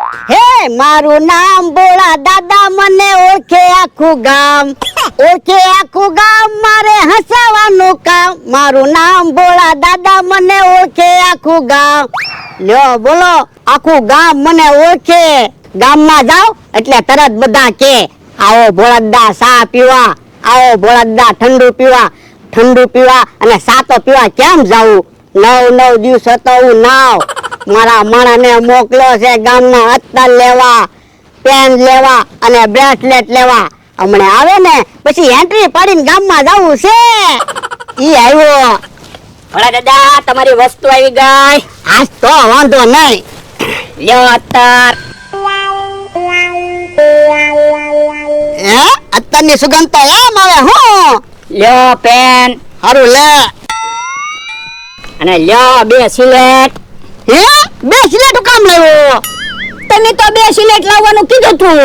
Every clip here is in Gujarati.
હે મારું નામ ભોળા દાદા મને ઓળખે આખું ગામ મારે હસાવાનું કામ મારું નામ ભોળા દાદા મને ઓળખે આખું ગામ લ્યો બોલો આખું ગામ મને ઓળખે ગામમાં જાવ એટલે તરત બધા કે આવો ભોળા દાદા ચા પીવા આવો ભોળા દાદા ઠંડુ પીવા અને સાતો પીવા કેમ જાવું 9 દિવસ હતો હું નાવ મારા માણાને મોકલ્યો છે ગામના અત્તર લેવા પેન લેવા અને બ્રેસલેટ લેવા હમણાં આવે ને પછી એન્ટ્રી પાડીને ગામમાં જવું છે ઈ આવ્યો ભોળા દાદા તમારી વસ્તુ આવી ગઈ આજ તો વાંધો નહીં લ્યો અત્તર હે અત્તરની સુગંધ તો એમ આવે હું લ્યો પેન હારું લે અને લ્યો 2 સિલેટ હે 2 સિલેટ કામ લેવો તમે તો 2 સિલેટ લાવવાનું કીધું તું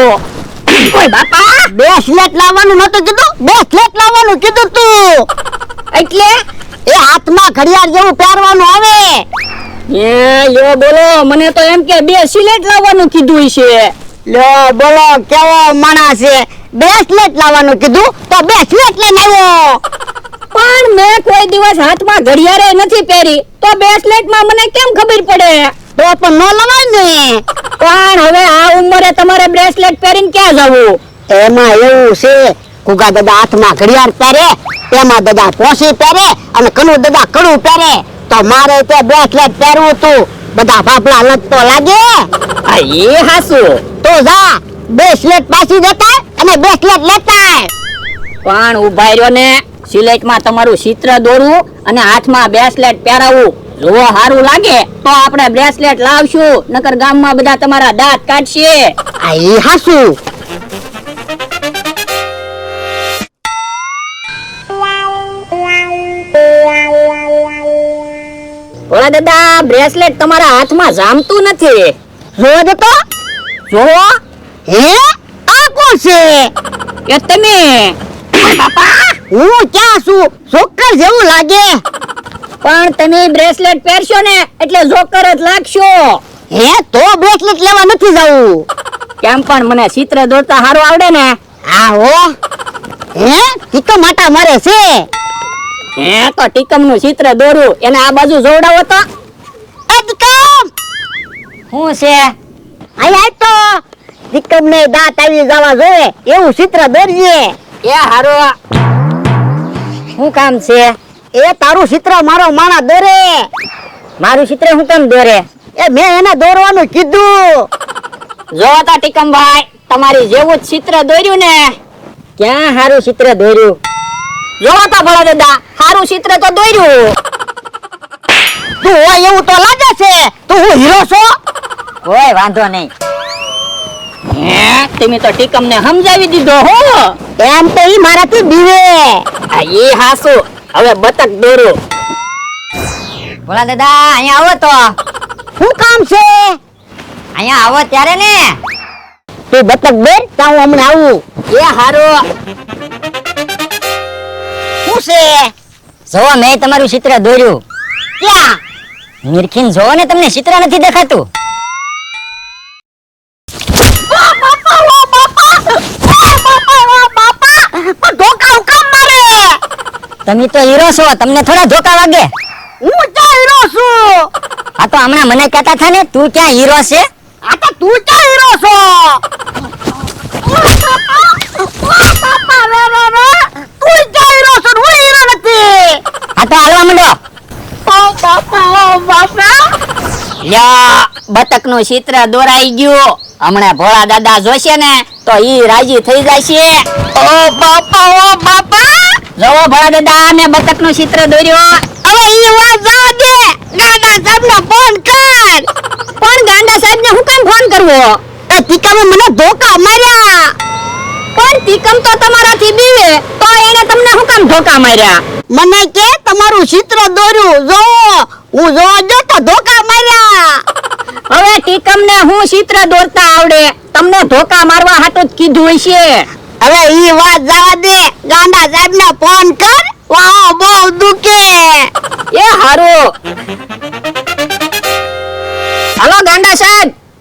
ઓય બાપા 2 સિલેટ લાવવાનું નતું કીધું 2 સિલેટ લાવવાનું કીધું તું એટલે એ હાથમાં ઘડિયાળ જેવું પહેરવાનું આવે એ યો બોલો મને તો એમ કે 2 સિલેટ લાવવાનું કીધું છે લ્યો બોલો કેવો માણસ છે 2 સિલેટ લાવવાનું કીધું તો 2 સિલેટ લઈને આવ્યો પણ મેં કોઈ દિવસ હાથમાં ઘડિયાળે નથી પહેરી તો બ્રેસલેટમાં મને કેમ ખબર પડે તો પણ ન લવાય ને પણ હવે આ ઉંમરે તમારે બ્રેસલેટ પહેરીને ક્યાં જવું એમાં એવું છે કુગા દાદા હાથમાં ઘડિયાળ પહેરે તેમાં દાદા પોસી પહેરે અને કનુ દાદા કડું પહેરે તો મારે તે બ્રેસલેટ પહેરવું તું બધા ભાપલા લગતો લાગે આ એ હાસુ તો જા બ્રેસલેટ પાછી દેતા અને બ્રેસલેટ લેતા પણ ઉભા રહ્યો ને સિલેટમાં તમારું ચિત્ર દોરવું અને હાથમાં બ્રેસલેટ પહેરાવવું જો સારું લાગે તો આપણે બ્રેસલેટ લાવશું નકર ગામમાં બધા તમારા દાંત કાઢશે આ ઈ હાસુ ભોળા દાદા બ્રેસલેટ તમારા હાથમાં જામતું નથી જોવા દે તો જો હે આ કોણ છે એ તમે હું ક્યાં છું જોકર જેવું લાગે પણ તમે બ્રેસલેટ પહેરશો ને એટલે જોકર જ લાગશો હે તો બ્રેસલેટ લેવા નથી જવું કેમ પણ મને ચિત્ર દોરતા સારું આવડે ને હા હો હે ટીકા માટા મારે છે હે તો ટીકમ નું ચિત્ર દોરું એને આ બાજુ જોડાવો તો એ ટીકમ શું છે આય તો ટીકમ ને દાંત આવી જવા જોઈએ એવું ચિત્ર દોરજે એ હારો શું કામ છે એ તારું ચિત્ર મારો માણા દોરે મારું ચિત્ર શું કામ દોરે એ મેં એને દોરવાનું કીધું જો તો ટીકમભાઈ તમારી જેવું જ ચિત્ર દોર્યું ને ક્યાં હારું ચિત્ર દોર્યું જો તો ભોળા દાદા હારું ચિત્ર તો દોર્યું તું હોય એવું તો લાગે છે તું હું હીરો છો કોઈ વાંધો નહીં હે તમે તો ટીકમ ને સમજાવી દીધો હો એમ તો ઈ મારાથી બીવે આ ઈ હાસુ હવે બતક દોરો ભોળા દાદા અહીંયા આવો તો શું કામ છે અહીંયા આવો ત્યારે ને તું બતક દે તો હું હમણાં આવું એ હારો શું છે જો મેં તમારું ચિત્ર દોર્યું ક્યાં નિરખીન જોવો ને તમને ચિત્ર નથી દેખાતું તમે તો હીરો છો તમને થોડા ધોકા વાગે હું ક્યાં હીરો છું આ તો હમણાં મને કહેતા હતા ને તું ક્યાં હીરો છે આ તો તું ક્યાં હીરો છો તું ક્યાં હીરો છો હું હીરો નથી આ તો હાલવા માંડો લ્યો બતક નું ચિત્ર દોરાઈ ગયું હમણાં ભોળા દાદા જોશે ને તો ઈ રાજી થઈ જશે ઓ બાપા જોવો ભોળા દાદા મેં બતક નું ચિત્ર દોર્યું હવે ઈ વાત જવા દે ગાંડા સાહેબ ને ફોન કર પણ ગાંડા સાહેબ ને હું કેમ ફોન કરવો એ ટીકામે મને ધોકા માર્યા પણ ટીકમ તો તમારાથી બીવે તો એને તમને હું કામ ધોકા માર્યા મને કે તમારું ચિત્ર દોર્યું જો હું જોવા જો તો ધોકા માર્યા હવે ટીકમ ને હું ચિત્ર દોરતા આવડે તમને ધોકા મારવા હાટું જ કીધું હશે હવે ઈ વાત જવા દે ગાંડા સાહેબ ને ફોન કર વાહ બહુ દુખે એ હારું હાલો ગાંડા સાહેબ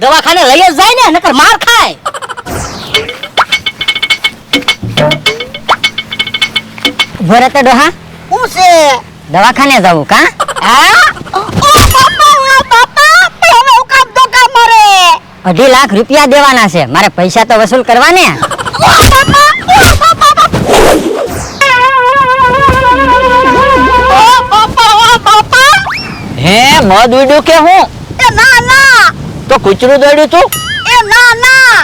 દવાખાને લઈ જ જાય ને નકર માર ખાય. ભરે તો ડોહા હું છે દવાખાને જવું કા? હા ઓ બાપા હવે હું કામ ધોકા મારે 2.5 લાખ રૂપિયા દેવાના છે, મારે પૈસા તો વસૂલ કરવા ને. હે મધ ઉડ્યું કે હું? એ ના ના તો કૂતરું દોડ્યું તું? એ ના ના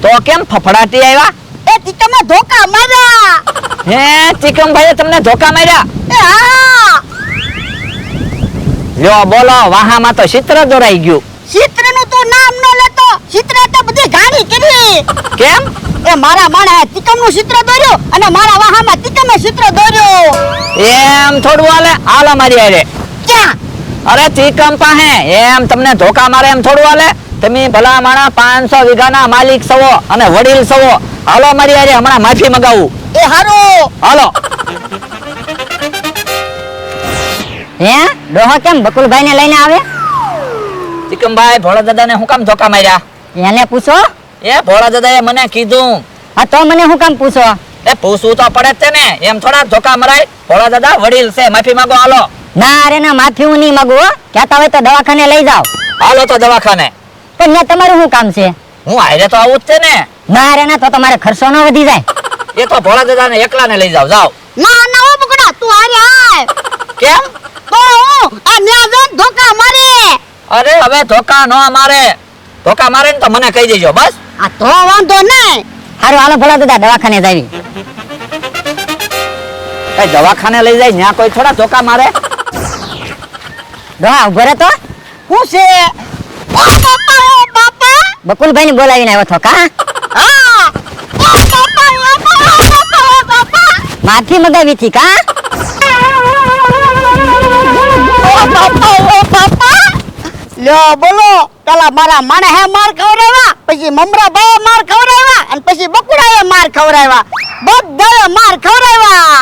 તો કેમ ફફડાટી આવ્યા? એ તી તમે ધોકા માર્યા. હે ચિકમભાઈએ તમને ધોકા માર્યા? એ હા લ્યો બોલો, વાહામાં તો ચિત્ર દોરાઈ ગયું. ચિત્રનું તું નામ ન લેતો, ચિત્ર તો બધી ગાડી કરી. કેમ? એ મારા માણસે તિકમનું ચિત્ર દોર્યું અને મારા વાહામાં તિકમે ચિત્ર દોર્યું. એમ થોડું હાલે? હાલો મારી હારે. ક્યાં? અરે ચિકમ પાસે એમ તમને ધોકા મારે એમ થોડું હાલે? તમે ભલા માણા 500 વીઘાના માલિક છો અને વડીલ છો. હાલો મારી હારે, હમણાં માફી મગાવું. એ હારું. હાલો. હે ડોહો કેમ બકુલભાઈ ને લઈને આવે? ચિકમભાઈ ભોળા દાદાને હું કામ ધોકા માર્યા? એને પૂછો. એ ભોળા દાદાએ મને કીધું. હા તો મને હું કામ પૂછો? એ પૂછવું તો પડે જ છે ને, એમ થોડા ધોકા મરાય? ભોળા દાદા વડીલ છે, માફી માંગો. હાલો. ના અરે ના, માફી હું નહીં માંગુ હો. કહેતા હોય તો દવાખાને લઈ જાઓ. હાલો તો દવાખાને. પણ ત્યાં તમારું શું કામ છે? હું હારે તો આવું જ છે ને. ના અરે ના, તો તમારે ખર્ચો ન વધી જાય. એ તો ભોળા દાદાને એકલાને લઈ જાવ. જાઓ. ના ના ઓ બકડા તું હારે આય. કેમ? તો હું આ ન્યા જઈને ધોકા મારે. અરે હવે ધોકા ન મારે. ધોકા મારે ને તો મને કહી દેજો બસ. આ તો વાંધો નહીં. હારું હાલો ભલા દાદા દવાખાને જાવી. એ દવાખાને લઈ જાય ત્યાં કોઈ થોડા ધોકા મારે? ડોહા ઉભો રહે તો. હું છે? ઓ બાપા બકુલભાઈ ને બોલાવીને આવ્યો છો કા? હા ઓ બાપા માફી મગાવી હતી કા? ઓ બાપા લ્યો બોલો, પેલા મારા માણસે માર ખવડાવ્યા, પછી મમરાભાઈએ માર ખવડાવ્યા અને પછી બકુડાએ માર ખવડાવ્યા, બધાએ માર ખવડાવ્યા.